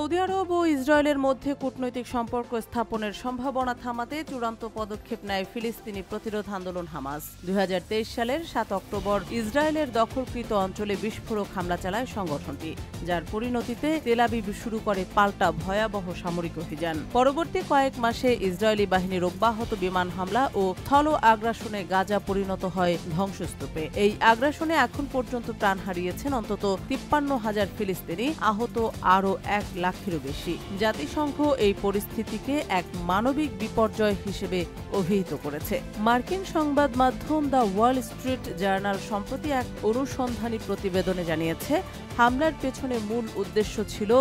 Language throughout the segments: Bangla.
সৌদি আরব ও ইসরায়েলের মধ্যে কূটনৈতিক সম্পর্ক স্থাপনের সম্ভাবনা থামাতে চূড়ান্ত পদক্ষেপ নেয় ফিলিস্তিনি প্রতিরোধ আন্দোলন হামাস। ২০২৩ সালের ৭ অক্টোবর ইসরায়েলের দখলকৃত অঞ্চলে বিস্ফোরক হামলা চালায় সংগঠনটি, যার পরিণতিতে তেল আবিব শুরু করে পাল্টা ভয়াবহ সামরিক অভিযান। পরবর্তী কয়েক মাসে ইসরায়েলি বাহিনীর অব্যাহত বিমান হামলা ও স্থল আগ্রাসনে গাজা পরিণত হয় ধ্বংসস্তূপে। এই আগ্রাসনে এখন পর্যন্ত প্রাণ হারিয়েছেন অন্তত ৫৩,০০০ ফিলিস্তিনি, আহত আরও ১ লাখেরও বেশি। জাতিসংঘ এই পরিস্থিতিকে এক মানবিক বিপর্যয় হিসেবে অভিহিত করেছে। মার্কিন সংবাদ মাধ্যম দ্য ওয়াল স্ট্রিট জার্নাল সম্প্রতি এক অনুসন্ধানী প্রতিবেদনে জানিয়েছে, হামলার পেছনে মূল উদ্দেশ্য ছিল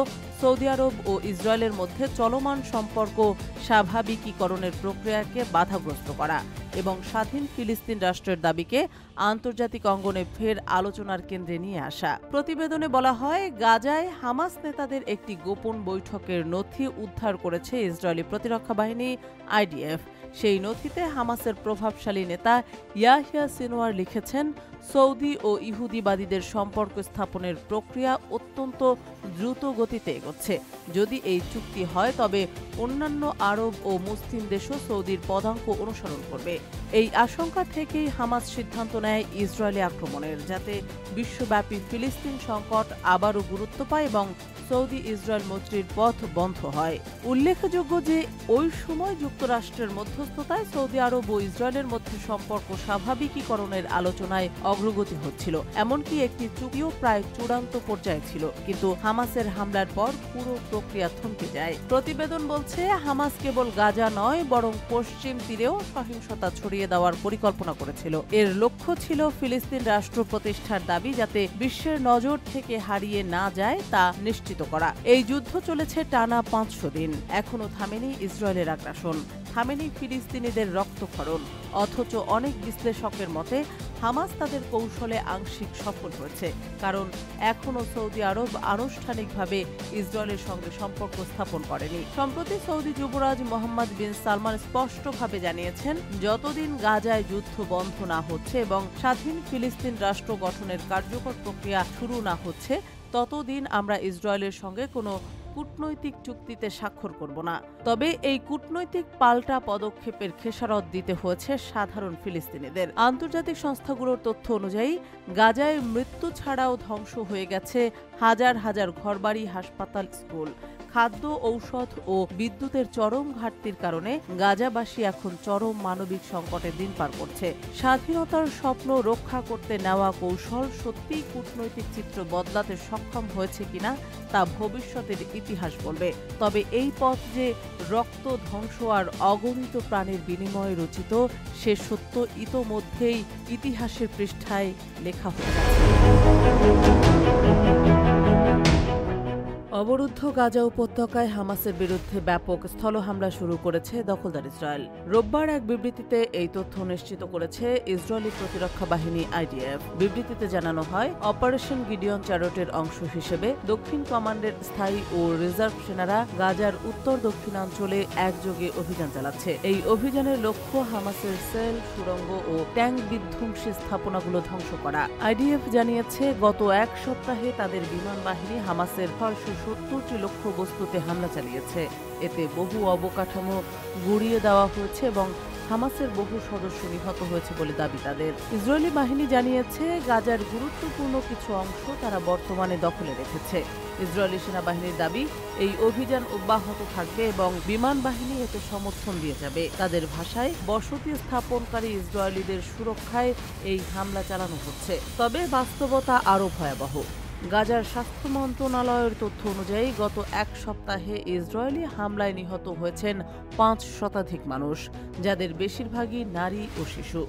সৌদি আরব ও ইসরায়েলের মধ্যে চলমান সম্পর্ক স্বাভাবিকীকরণের প্রক্রিয়াকে বাধাগ্রস্ত করা এবং স্বাধীন ফিলিস্তিন রাষ্ট্রের দাবিকে আন্তর্জাতিক অঙ্গনে ফের আলোচনার কেন্দ্রে নিয়ে আসা। প্রতিবেদনে বলা হয়, গাজায় হামাস নেতাদের একটি গোপন বৈঠকের নথি উদ্ধার করেছে ইসরায়েলি প্রতিরক্ষা বাহিনী IDF। সেই নথিতে হামাসের প্রভাবশালী নেতা ইয়াহিয়া সিনওয়ার লিখেছেন, সৌদি ও ইহুদিবাদীদের সম্পর্ক স্থাপনের প্রক্রিয়া অত্যন্ত দ্রুত গতিতে এগোচ্ছে। যদি এই চুক্তি হয় তবে অন্যান্য আরব ও মুসলিম দেশও সৌদির পদাঙ্ক অনুসরণ করবে। এই আশঙ্কা থেকেই হামাস সিদ্ধান্ত নেয় ইসরায়েলি আক্রমণের, যাতে বিশ্বব্যাপী ফিলিস্তিন সংকট আবারও গুরুত্ব পায় এবং সৌদি ইসরায়েল মৈত্রীর পথ বন্ধ হয়। উল্লেখযোগ্য যে ওই সময় যুক্তরাষ্ট্রের মধ্যস্থতায় সৌদি আরব ও ইসরায়েলের মধ্যে সম্পর্ক স্বাভাবিকীকরণের আলোচনায় অগ্রগতি হচ্ছিল, এমনকি একটি চুক্তিও প্রায় চূড়ান্ত পর্যায়ে ছিল। কিন্তু হামাসের হামলার পর পুরো প্রক্রিয়া থমকে যায়। প্রতিবেদন বলছে, হামাস কেবল গাজা নয় বরং পশ্চিম তীরেও সহিংসতা ছড়িয়ে দেওয়ার পরিকল্পনা করেছিল। এর লক্ষ্য ছিল ফিলিস্তিন রাষ্ট্র প্রতিষ্ঠার দাবি যাতে বিশ্বের নজর থেকে হারিয়ে না যায় তা নিশ্চিত করা। এই যুদ্ধ চলেছে টানা ৫০০ দিন। এখনো থামেনি ইসরায়েলের আগ্রাসন, থামেনি ফিলিস্তিনিদের রক্তক্ষরণ। অথচ অনেক বিশ্লেষকের মতে হামাস তাদের কৌশলে আংশিক সফল হয়েছে, কারণ এখনো সৌদি আরব আনুষ্ঠানিকভাবে ইসরায়েলের সঙ্গে সম্পর্ক স্থাপন করেনি। সম্প্রতি সৌদি যুবরাজ মোহাম্মদ বিন সালমান স্পষ্টভাবে জানিয়েছেন, যতদিন গাজায় যুদ্ধ বন্ধ না হচ্ছে এবং স্বাধীন ফিলিস্তিন রাষ্ট্র গঠনের কার্যকর প্রক্রিয়া শুরু না হচ্ছে, ততদিন আমরা ইসরায়েলের সঙ্গে কোনো কূটনৈতিক চুক্তিতে স্বাক্ষর করব না। তবে এই কূটনৈতিক পাল্টা পদক্ষেপের খেসারত দিতে হয়েছে সাধারণ ফিলিস্তিনিদের। আন্তর্জাতিক সংস্থাগুলোর তথ্য অনুযায়ী গাজায় মৃত্যু ছাড়াও ধ্বংস হয়ে গেছে হাজার হাজার ঘরবাড়ি, হাসপাতাল, স্কুল। খাদ্য, ঔষধ ও বিদ্যুতের চরম ঘাটতির কারণে গাজাবাসী এখন চরম মানবিক সংকটে দিন পার করছে। স্বাধীনতার স্বপ্ন রক্ষা করতে নেওয়া কৌশল সত্যিই কূটনৈতিক চিত্র বদলাতে সক্ষম হয়েছে কিনা তা ভবিষ্যতের ইতিহাস বলবে। তবে এই পথ যে রক্ত, ধ্বংস আর অগণিত প্রাণের বিনিময়ে রচিত, সে সত্য ইতোমধ্যেই ইতিহাসের পৃষ্ঠায় লেখা হয়ে গেছে। অবরুদ্ধ গাজা উপত্যকায় হামাসের বিরুদ্ধে ব্যাপক স্থল হামলা শুরু করেছে দখলদার ইসরায়েল। রোববার এক বিবৃতিতে এই তথ্য নিশ্চিত করেছে ইসরায়েলি প্রতিরক্ষা বাহিনী IDF। বিবৃতিতে জানানো হয়, অপারেশন গিডিয়ন চ্যারটের অংশ হিসেবে দক্ষিণ কমান্ডের স্থায়ী ও রিজার্ভ সেনারা গাজার উত্তর দক্ষিণাঞ্চলে একযোগে অভিযান চালাচ্ছে। এই অভিযানের লক্ষ্য হামাসের সেল, সুড়ঙ্গ ও ট্যাঙ্ক বিধ্বংসী স্থাপনাগুলো ধ্বংস করা। IDF জানিয়েছে, গত এক সপ্তাহে তাদের বিমান বাহিনী হামাসের ৬৭০টি লক্ষ্যবস্তুতে হামলা চালিয়েছে। এতে বহু অবকাঠামো গুঁড়িয়ে দেওয়া হয়েছে এবং হামাসের বহু সদস্য নিহত হয়েছে বলে দাবি তাদের। ইসরায়েলি বাহিনী জানিয়েছে, গাজার গুরুত্বপূর্ণ কিছু অংশ তারা বর্তমানে দখলে রেখেছে। ইসরায়েলি সেনাবাহিনীর দাবি, এই অভিযান অব্যাহত থাকবে এবং বিমান বাহিনী এতে সমর্থন দিয়ে যাবে। তাদের ভাষায়, বসতি স্থাপনকারী ইসরায়েলিদের সুরক্ষায় এই হামলা চালানো হচ্ছে। তবে বাস্তবতা আরও ভয়াবহ। গাজার স্বাস্থ্য মন্ত্রণালয়ের তথ্য অনুযায়ী গত এক সপ্তাহে ইসরায়েলি হামলায় নিহত হয়েছেন ৫ শতাধিক মানুষ, যাদের বেশিরভাগই নারী ও শিশু।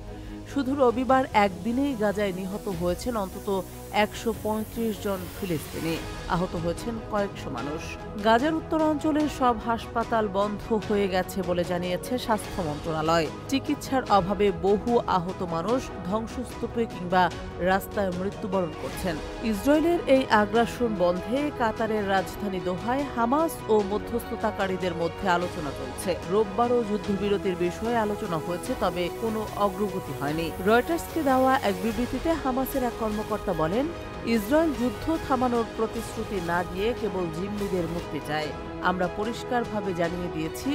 শুধু রবিবার একদিনেই গাজায় নিহত হয়েছেন অন্তত ১৩৫ জন ফিলিস্তিনি, আহত হয়েছেন কয়েকশো মানুষ। গাজার উত্তরাঞ্চলের সব হাসপাতাল বন্ধ হয়ে গেছে বলে জানিয়েছে স্বাস্থ্য মন্ত্রণালয়। চিকিৎসার অভাবে বহু আহত মানুষ ধ্বংসস্তূপে কিংবা রাস্তায় মৃত্যুবরণ করছেন। ইসরায়েলের এই আগ্রাসন বন্ধে কাতারের রাজধানী দোহায় হামাস ও মধ্যস্থতাকারীদের মধ্যে আলোচনা চলছে। রোববারও যুদ্ধবিরতির বিষয়ে আলোচনা হয়েছে, তবে কোনো অগ্রগতি হয়নি। তিনি। রয়টার্সকে দেওয়া এক বিবৃতিতে হামাসের এক কর্মকর্তা বলেন, ইসরায়েল যুদ্ধ থামানোর প্রতিশ্রুতি না দিয়ে কেবল জিম্মিদের মুক্তি চায়। আমরা পরিষ্কারভাবে জানিয়ে দিয়েছি,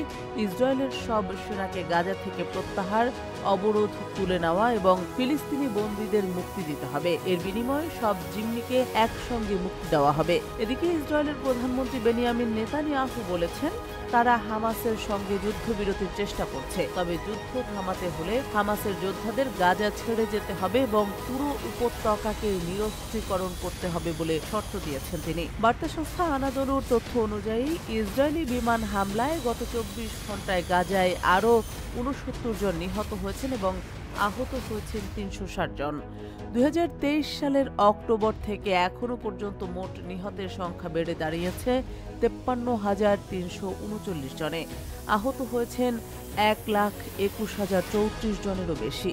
ইসরায়েলের সব সেনাকে গাজা থেকে প্রত্যাহার, অবরোধ তুলে নেওয়া এবং ফিলিস্তিনি বন্দীদের মুক্তি দিতে হবে। এর বিনিময়ে সব জিম্মিকে একসঙ্গে মুক্তি দেওয়া হবে। এদিকে ইসরায়েলের প্রধানমন্ত্রী বেনিয়ামিন নেতানিয়াহু বলেছেন, তারা হামাসের সঙ্গে যুদ্ধবিরতির চেষ্টা করছে, তবে যুদ্ধ থামাতে হলে হামাসের যোদ্ধাদের গাজা ছেড়ে যেতে হবে এবং পুরো উপত্যকাকে নিরস্ত্রীকরণ করতে হবে বলে শর্ত দিয়েছেন তিনি। বার্তা সংস্থা আনাদোলুর তথ্য অনুযায়ী ইসরায়েলি বিমান হামলায় গত 24 ঘন্টায় গাজায় আরও 69 জন নিহত হয়েছেন এবং আহত হয়েছেন 360 জন। 2023 সালের অক্টোবর থেকে এখনো পর্যন্ত মোট নিহতের সংখ্যা বেড়ে দাঁড়িয়েছে 53,339 জনে। আহত হয়েছেন 1,21,034 জনেরও বেশি।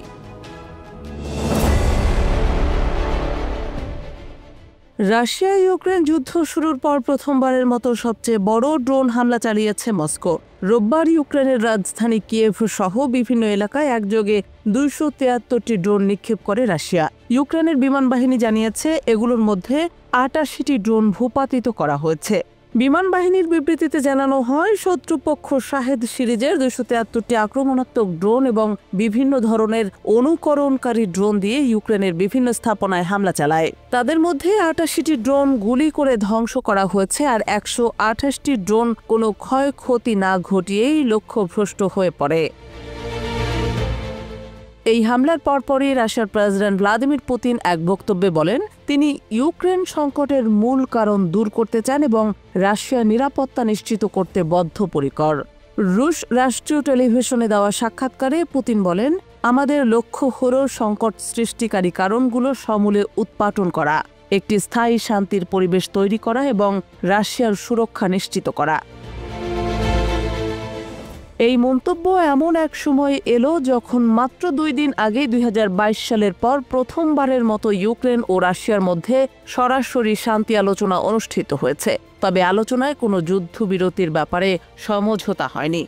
রাশিয়া ইউক্রেন যুদ্ধ শুরুর পর প্রথমবারের মতো সবচেয়ে বড় ড্রোন হামলা চালিয়েছে মস্কো। রোববার ইউক্রেনের রাজধানী কিয়েভ সহ বিভিন্ন এলাকায় একযোগে 273টি ড্রোন নিক্ষেপ করে রাশিয়া। ইউক্রেনের বিমান বাহিনী জানিয়েছে, এগুলোর মধ্যে 88টি ড্রোন ভূপাতিত করা হয়েছে। বিমান বাহিনীর বিবৃতিতে জানানো হয়, শত্রুপক্ষ শাহেদ সিরিজের 273টি আক্রমণাত্মক ড্রোন এবং বিভিন্ন ধরনের অনুকরণকারী ড্রোন দিয়ে ইউক্রেনের বিভিন্ন স্থাপনায় হামলা চালায়। তাদের মধ্যে 88টি ড্রোন গুলি করে ধ্বংস করা হয়েছে আর 128টি ড্রোন কোনো ক্ষয়ক্ষতি না ঘটিয়েই লক্ষ্যভ্রষ্ট হয়ে পড়ে। এই হামলার পরপরই রাশিয়ার প্রেসিডেন্ট ভ্লাদিমির পুতিন এক বক্তব্যে বলেন, তিনি ইউক্রেন সংকটের মূল কারণ দূর করতে চান এবং রাশিয়ার নিরাপত্তা নিশ্চিত করতে বদ্ধপরিকর। রুশ রাষ্ট্রীয় টেলিভিশনে দেওয়া সাক্ষাৎকারে পুতিন বলেন, আমাদের লক্ষ্য হল সংকট সৃষ্টিকারী কারণগুলো সমূলে উৎপাটন করা, একটি স্থায়ী শান্তির পরিবেশ তৈরি করা এবং রাশিয়ার সুরক্ষা নিশ্চিত করা। এই মন্তব্য এমন এক সময় এলো যখন মাত্র 2 দিন আগে 2022 সালের পর প্রথমবারের মতো ইউক্রেন ও রাশিয়ার মধ্যে সরাসরি শান্তি আলোচনা অনুষ্ঠিত হয়েছে। তবে আলোচনায় কোনো যুদ্ধবিরতির ব্যাপারে সমঝোতা হয়নি।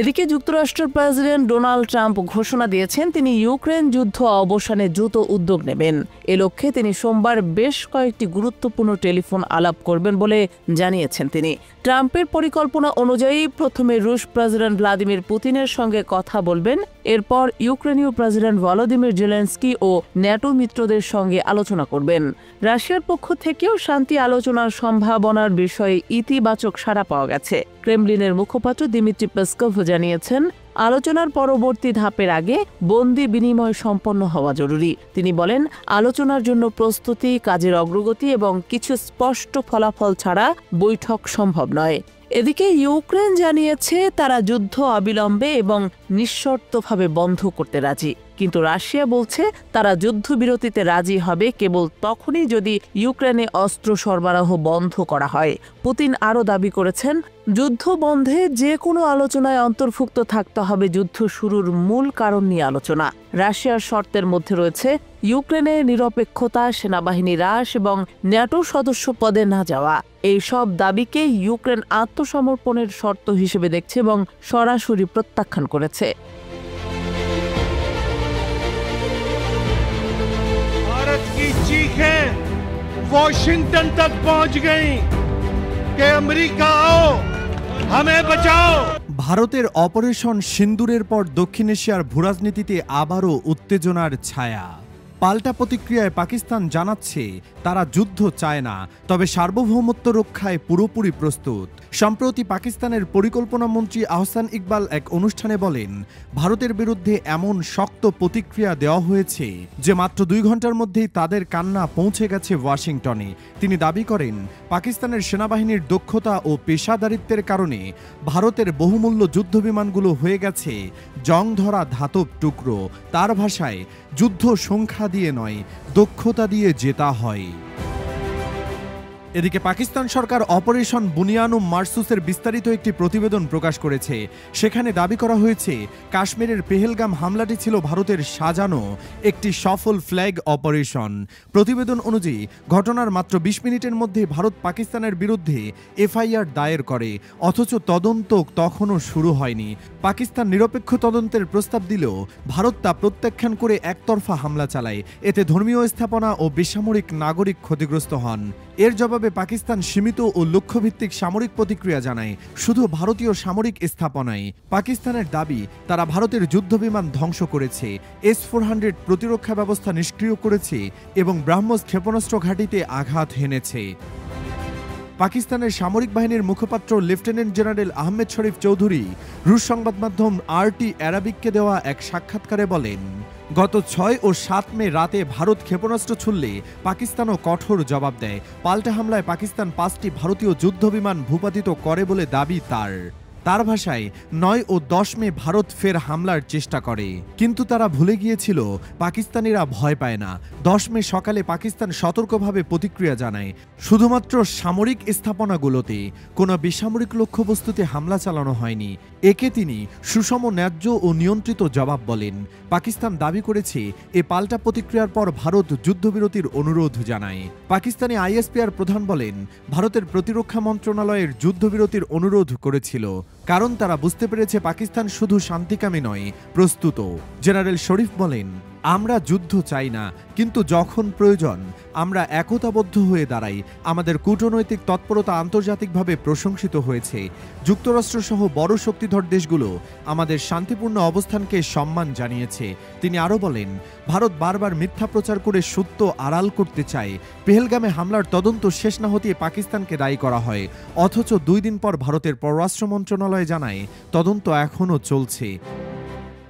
এদিকে যুক্তরাষ্ট্রের প্রেসিডেন্ট ডোনাল্ড ট্রাম্প ঘোষণা দিয়েছেন, তিনি ইউক্রেন যুদ্ধ অবসানে দ্রুত উদ্যোগ নেবেন। এ লক্ষ্যে তিনি সোমবার বেশ কয়েকটি গুরুত্বপূর্ণ টেলিফোন আলাপ করবেন বলে জানিয়েছেন তিনি। ট্রাম্পের পরিকল্পনা অনুযায়ী প্রথমে রুশ প্রেসিডেন্ট ভ্লাদিমির পুতিনের সঙ্গে কথা বলবেন, এরপর ইউক্রেনীয় প্রেসিডেন্ট ভলোদিমির জেলেনস্কি ও ন্যাটো মিত্রদের সঙ্গে আলোচনা করবেন। রাশিয়ার পক্ষ থেকেও শান্তি আলোচনার সম্ভাবনার বিষয়ে ইতিবাচক সাড়া পাওয়া গেছে। ক্রেমলিনের মুখপাত্র দিমিত্রি পেসকভ জানিয়েছেন, আলোচনার পরবর্তী ধাপের আগে বন্দি বিনিময় সম্পন্ন হওয়া জরুরি। তিনি বলেন, আলোচনার জন্য প্রস্তুতি, কাজের অগ্রগতি এবং কিছু স্পষ্ট ফলাফল ছাড়া বৈঠক সম্ভব নয়। এদিকে ইউক্রেন জানিয়েছে, তারা যুদ্ধ অবিলম্বে এবং নিঃশর্তভাবে বন্ধ করতে রাজি। কিন্তু রাশিয়া বলছে, তারা যুদ্ধবিরতিতে রাজি হবে কেবল তখনই যদি ইউক্রেনে অস্ত্র সরবরাহ বন্ধ করা হয়। পুতিন আরও দাবি করেছেন, যুদ্ধ বন্ধে যে কোনো আলোচনায় অন্তর্ভুক্ত থাকতে হবে যুদ্ধ শুরুর মূল কারণ নিয়ে আলোচনা। রাশিয়ার শর্তের মধ্যে রয়েছে ইউক্রেনের নিরপেক্ষতা, সেনাবাহিনী হ্রাস এবং ন্যাটো সদস্য পদে না যাওয়া। এই সব দাবিকে ইউক্রেন আত্মসমর্পণের শর্ত হিসেবে দেখছে এবং সরাসরি প্রত্যাখ্যান করেছে। भारत की चीखें वॉशिंगटन तक पहुंच गई कि अमेरिका आओ, हमें बचाओ। ভারতের অপারেশন সিন্দুরের পর দক্ষিণ এশিয়ার ভূরাজনীতিতে আবারও উত্তেজনার ছায়া। পাল্টা প্রতিক্রিয়ায় পাকিস্তান জানাচ্ছে, তারা যুদ্ধ চায় না, তবে সার্বভৌমত্ব রক্ষায় পুরোপুরি প্রস্তুত। সম্প্রতি পাকিস্তানের পরিকল্পনা মন্ত্রী আহসান ইকবাল এক অনুষ্ঠানে বলেন, ভারতের বিরুদ্ধে এমন শক্ত প্রতিক্রিয়া দেওয়া হয়েছে যে মাত্র 2 ঘন্টার মধ্যেই তাদের কান্না পৌঁছে গেছে ওয়াশিংটনে। তিনি দাবি করেন, পাকিস্তানের সেনাবাহিনীর দক্ষতা ও পেশাদারিত্বের কারণে ভারতের বহুমূল্য যুদ্ধবিমানগুলো হয়ে গেছে জং ধরা ধাতব টুকরো। তার ভাষায়, যুদ্ধ সংখ্যা দিয়ে নয়, দক্ষতা দিয়ে জেতা হয়। এদিকে পাকিস্তান সরকার অপারেশন বুনিয়ানুম মারসুসের বিস্তারিত একটি প্রতিবেদন প্রকাশ করেছে। সেখানে দাবি করা হয়েছে কাশ্মীরের পেহেলগাম হামলাটি ছিল ভারতের সাজানো একটি সফল ফ্ল্যাগ অপারেশন। প্রতিবেদন অনুযায়ী ঘটনার মাত্র ২০ মিনিটের মধ্যে ভারত পাকিস্তানের বিরুদ্ধে এফআইআর দায়ের করে, অথচ তদন্ত তখনও শুরু হয়নি। পাকিস্তান নিরপেক্ষ তদন্তের প্রস্তাব দিলেও ভারত তা প্রত্যাখ্যান করে একতরফা হামলা চালায়। এতে ধর্মীয় স্থাপনা ও বেসামরিক নাগরিক ক্ষতিগ্রস্ত হন। এর জবাবে পাকিস্তান সীমিত ও লক্ষ্যভিত্তিক সামরিক প্রতিক্রিয়া জানায়, শুধু ভারতীয় সামরিক স্থাপনায়। পাকিস্তানের দাবি তারা ভারতের যুদ্ধবিমান ধ্বংস করেছে, S-400 প্রতিরক্ষা ব্যবস্থা নিষ্ক্রিয় করেছে এবং ব্রাহ্মস ক্ষেপণাস্ত্র ঘাঁটিতে আঘাত হেনেছে। পাকিস্তানের সামরিক বাহিনীর মুখপাত্র লেফটেন্যান্ট জেনারেল আহমেদ শরীফ চৌধুরী রুশ সংবাদ মাধ্যম RT অ্যারাবিককে দেওয়া এক সাক্ষাৎকারে বলেন, গত ৬ ও ৭ মে রাতে ভারত ক্ষেপণাস্ত্র ছুড়লে পাকিস্তানও কঠোর জবাব দেয়। পাল্টা হামলায় পাকিস্তান ৫টি ভারতীয় যুদ্ধবিমান ভূপাতিত করে বলে দাবি তার ভাষায় ৯ ও ১০ মে ভারত ফের হামলার চেষ্টা করে, কিন্তু তারা ভুলে গিয়েছিল পাকিস্তানিরা ভয় পায় না। ১০ মে সকালে পাকিস্তান সতর্কভাবে প্রতিক্রিয়া জানায়, শুধুমাত্র সামরিক স্থাপনাগুলোতে, কোনো বেসামরিক লক্ষ্যবস্তুতে হামলা চালানো হয়নি। একে তিনি সুষম, ন্যায্য ও নিয়ন্ত্রিত জবাব বলেন। পাকিস্তান দাবি করেছে এ পাল্টা প্রতিক্রিয়ার পর ভারত যুদ্ধবিরতির অনুরোধ জানায়। পাকিস্তানি ISPR প্রধান বলেন, ভারতের প্রতিরক্ষা মন্ত্রণালয়ের যুদ্ধবিরতির অনুরোধ করেছিল, কারণ তারা বুঝতে পেরেছে পাকিস্তান শুধু শান্তিকামী নয়, প্রস্তুত। জেনারেল শরীফ বলেন, আমরা যুদ্ধ চাই না, কিন্তু যখন প্রয়োজন আমরা একতাবদ্ধ হয়ে দাঁড়াই। আমাদের কূটনৈতিক তৎপরতা আন্তর্জাতিকভাবে প্রশংসিত হয়েছে। যুক্তরাষ্ট্রসহ বড় শক্তিধর দেশগুলো আমাদের শান্তিপূর্ণ অবস্থানকে সম্মান জানিয়েছে। তিনি আরও বলেন, ভারত বারবার মিথ্যা প্রচার করে সত্য আড়াল করতে চায়। পেহেলগামে হামলার তদন্ত শেষ না হতে পাকিস্তানকে দায়ী করা হয়, অথচ ২ দিন পর ভারতের পররাষ্ট্র মন্ত্রণালয় জানায় তদন্ত এখনও চলছে।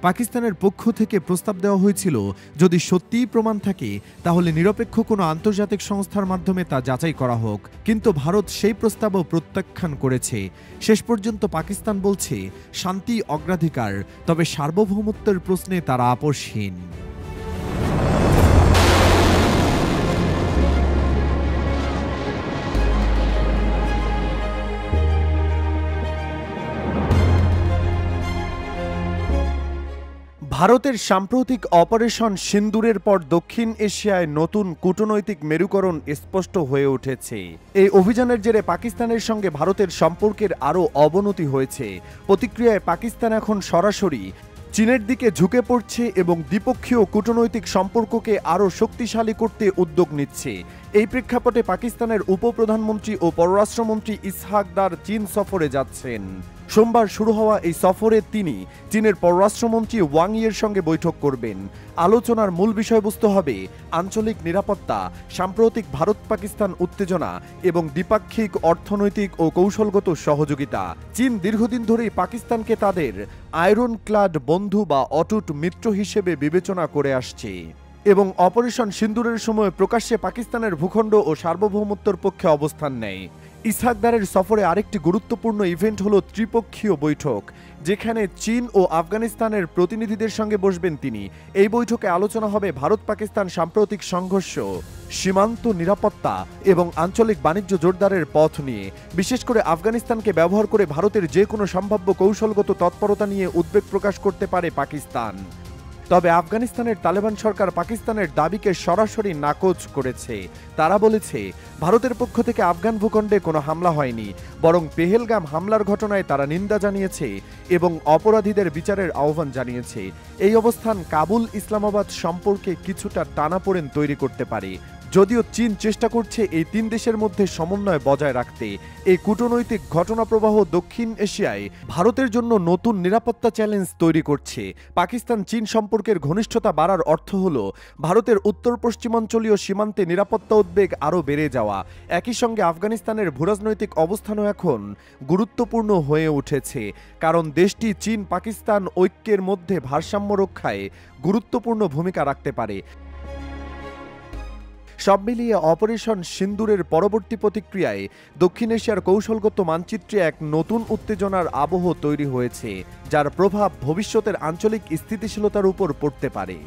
পাকিস্তানের পক্ষ থেকে প্রস্তাব দেওয়া হয়েছিল, যদি সত্যিই প্রমাণ থাকে তাহলে নিরপেক্ষ কোনো আন্তর্জাতিক সংস্থার মাধ্যমে তা যাচাই করা হোক, কিন্তু ভারত সেই প্রস্তাবও প্রত্যাখ্যান করেছে। শেষ পর্যন্ত পাকিস্তান বলছে শান্তি অগ্রাধিকার, তবে সার্বভৌমত্বের প্রশ্নে তারা আপোষহীন। ভারতের সাম্প্রতিক অপারেশন সিন্দুরের পর দক্ষিণ এশিয়ায় নতুন কূটনৈতিক মেরুকরণ স্পষ্ট হয়ে উঠেছে। এই অভিযানের জেরে পাকিস্তানের সঙ্গে ভারতের সম্পর্কের আরও অবনতি হয়েছে। প্রতিক্রিয়ায় পাকিস্তান এখন সরাসরি চীনের দিকে ঝুঁকে পড়ছে এবং দ্বিপক্ষীয় কূটনৈতিক সম্পর্ককে আরও শক্তিশালী করতে উদ্যোগ নিচ্ছে। এই প্রেক্ষাপটে পাকিস্তানের উপপ্রধানমন্ত্রী ও পররাষ্ট্রমন্ত্রী ইসহাক দার চীন সফরে যাচ্ছেন। সোমবার শুরু হওয়া এই সফরে তিনি চীনের পররাষ্ট্রমন্ত্রী ওয়াং ইয়ের সঙ্গে বৈঠক করবেন। আলোচনার মূল বিষয়বস্তু হবে আঞ্চলিক নিরাপত্তা, সাম্প্রতিক ভারত পাকিস্তান উত্তেজনা এবং দ্বিপাক্ষিক অর্থনৈতিক ও কৌশলগত সহযোগিতা। চীন দীর্ঘদিন ধরেই পাকিস্তানকে তাদের আয়রন ক্লাড বন্ধু বা অটুট মিত্র হিসেবে বিবেচনা করে আসছে এবং অপারেশন সিন্দুরের সময় প্রকাশ্যে পাকিস্তানের ভূখণ্ড ও সার্বভৌমত্বের পক্ষে অবস্থান নেয়। ইসহাক দারের সফরে আরেকটি গুরুত্বপূর্ণ ইভেন্ট হলো ত্রিপক্ষীয় বৈঠক, যেখানে চীন ও আফগানিস্তানের প্রতিনিধিদের সঙ্গে বসবেন তিনি। এই বৈঠকে আলোচনা হবে ভারত পাকিস্তান সাম্প্রতিক সংঘর্ষ, সীমান্ত নিরাপত্তা এবং আঞ্চলিক বাণিজ্য জোরদারের পথ নিয়ে। বিশেষ করে আফগানিস্তানকে ব্যবহার করে ভারতের যে কোনো সম্ভাব্য কৌশলগত তৎপরতা নিয়ে উদ্বেগ প্রকাশ করতে পারে পাকিস্তান। তবে আফগানিস্তানের তালেবান সরকার পাকিস্তানের দাবিকে সরাসরি নাকচ করেছে। তারা বলেছে, ভারতের পক্ষ থেকে আফগান ভূখণ্ডে কোনো হামলা হয়নি, বরং পেহেলগাম হামলার ঘটনায় তারা নিন্দা জানিয়েছে এবং অপরাধীদের বিচারের আহ্বান জানিয়েছে। এই অবস্থান কাবুল ইসলামাবাদ সম্পর্কে কিছুটা টানাপোড়েন তৈরি করতে পারে। যদিও চীন চেষ্টা করছে এই ৩ দেশের মধ্যে সমন্বয় বজায় রাখতে। এই কূটনৈতিক ঘটনাপ্রবাহ দক্ষিণ এশিয়ায় ভারতের জন্য নতুন নিরাপত্তা চ্যালেঞ্জ তৈরি করছে। পাকিস্তান চীন সম্পর্কের ঘনিষ্ঠতা বাড়ার অর্থ হল ভারতের উত্তর পশ্চিমাঞ্চলীয় সীমান্তে নিরাপত্তা উদ্বেগ আরও বেড়ে যাওয়া। একই সঙ্গে আফগানিস্তানের ভূরাজনৈতিক অবস্থানও এখন গুরুত্বপূর্ণ হয়ে উঠেছে, কারণ দেশটি চীন পাকিস্তান ঐক্যের মধ্যে ভারসাম্য রক্ষায় গুরুত্বপূর্ণ ভূমিকা রাখতে পারে। সব মিলিয়ে অপারেশন সিন্দুরের পরবর্তী প্রতিক্রিয়ায় দক্ষিণ এশিয়ার কৌশলগত মানচিত্রে এক নতুন উত্তেজনার আবহ তৈরি হয়েছে, যার প্রভাব ভবিষ্যতের আঞ্চলিক স্থিতিশীলতার উপর পড়তে পারে।